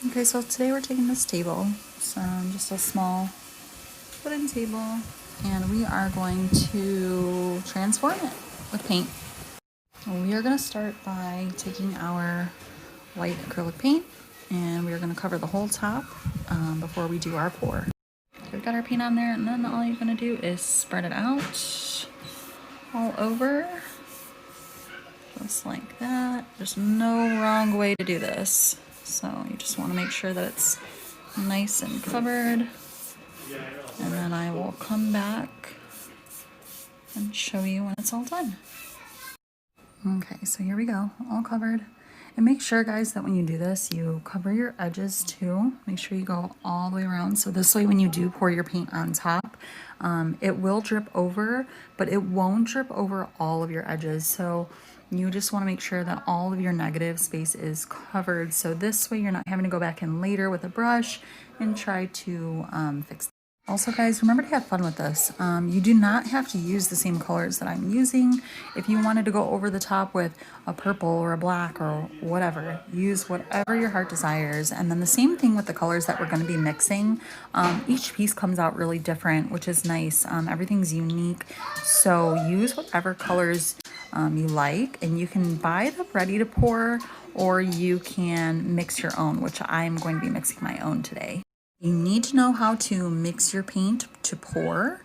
Okay, so today we're taking this table, just a small wooden table, and we are going to transform it with paint. We are going to start by taking our white acrylic paint, and we are going to cover the whole top before we do our pour. So we've got our paint on there, and then all you're going to do is spread it out all over, just like that. There's no wrong way to do this. So you just want to make sure that it's nice and covered. And then I will come back and show you when it's all done. Okay, so here we go, all covered. And make sure, guys, that when you do this, you cover your edges too. Make sure you go all the way around. So this way, when you do pour your paint on top, it will drip over, but it won't drip over all of your edges. So you just want to make sure that all of your negative space is covered. So this way you're not having to go back in later with a brush and try to fix it. Also, guys, remember to have fun with this. You do not have to use the same colors that I'm using. If you wanted to go over the top with a purple or a black or whatever, use whatever your heart desires. And then the same thing with the colors that we're going to be mixing. Each piece comes out really different, which is nice. Everything's unique. So use whatever colors you like, and you can buy them ready to pour, or you can mix your own, which I'm going to be mixing my own today. You need to know how to mix your paint to pour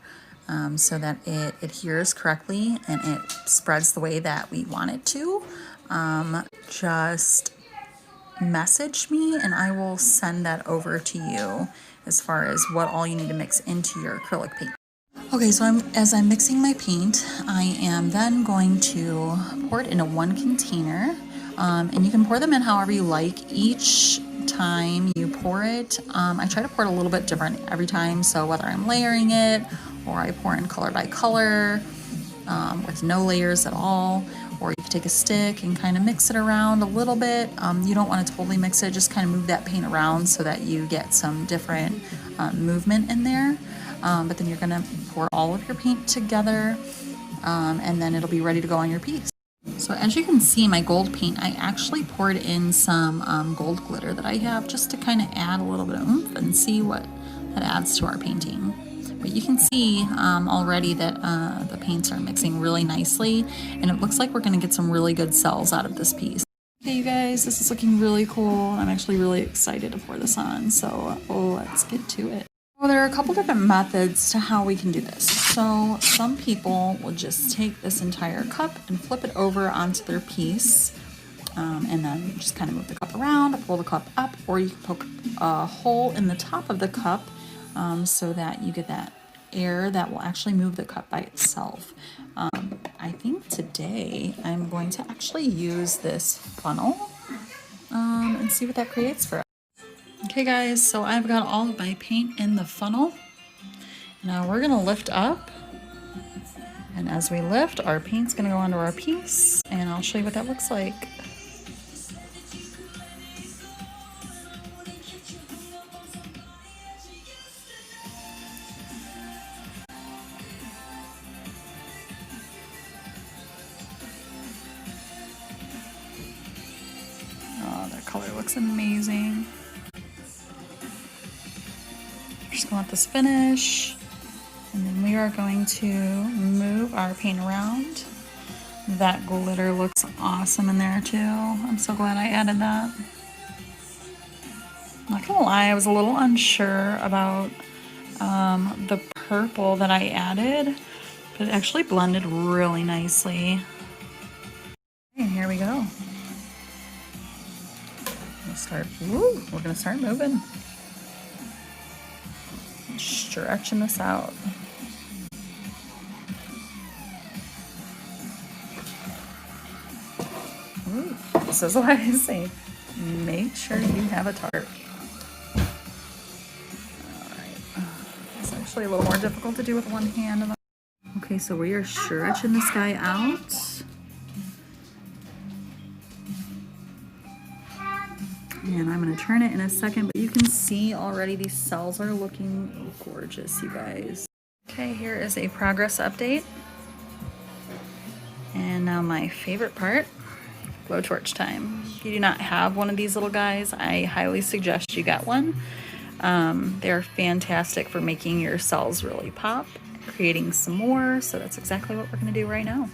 so that it adheres correctly and it spreads the way that we want it to. Just message me and I will send that over to you as far as what all you need to mix into your acrylic paint. Okay, so as I'm mixing my paint, I am then going to pour it into one container. And you can pour them in however you like. Each time you pour it, I try to pour it a little bit different every time. So whether I'm layering it or I pour in color by color with no layers at all, or you can take a stick and kind of mix it around a little bit. You don't want to totally mix it, just kind of move that paint around so that you get some different movement in there. But then you're going to pour all of your paint together and then it'll be ready to go on your piece. So as you can see, my gold paint, I actually poured in some gold glitter that I have just to kind of add a little bit of oomph and see what that adds to our painting. But you can see already that the paints are mixing really nicely, and it looks like we're going to get some really good cells out of this piece. Okay, you guys, this is looking really cool. I'm actually really excited to pour this on, so let's get to it. Well, there are a couple different methods to how we can do this. So some people will just take this entire cup and flip it over onto their piece, and then just kind of move the cup around, pull the cup up, or you can poke a hole in the top of the cup so that you get that air that will actually move the cup by itself. I think today I'm going to actually use this funnel and see what that creates for us. Okay guys, so I've got all of my paint in the funnel. Now we're gonna lift up, and as we lift, our paint's gonna go onto our piece, and I'll show you what that looks like. Oh, that color looks amazing. Just gonna let this finish, and then we are going to move our paint around. That glitter looks awesome in there too. I'm so glad I added that. Not gonna lie, I was a little unsure about the purple that I added, but it actually blended really nicely. And here we go. We're gonna start moving. Stretching this out. Ooh, this is why I say make sure you have a tarp. Alright, it's actually a little more difficult to do with one hand. Okay, so we are stretching this guy out. And I'm going to turn it in a second, but you can see already these cells are looking gorgeous, you guys. Okay, here is a progress update. And now my favorite part, blowtorch time. If you do not have one of these little guys, I highly suggest you get one. They're fantastic for making your cells really pop, creating some more. So that's exactly what we're going to do right now.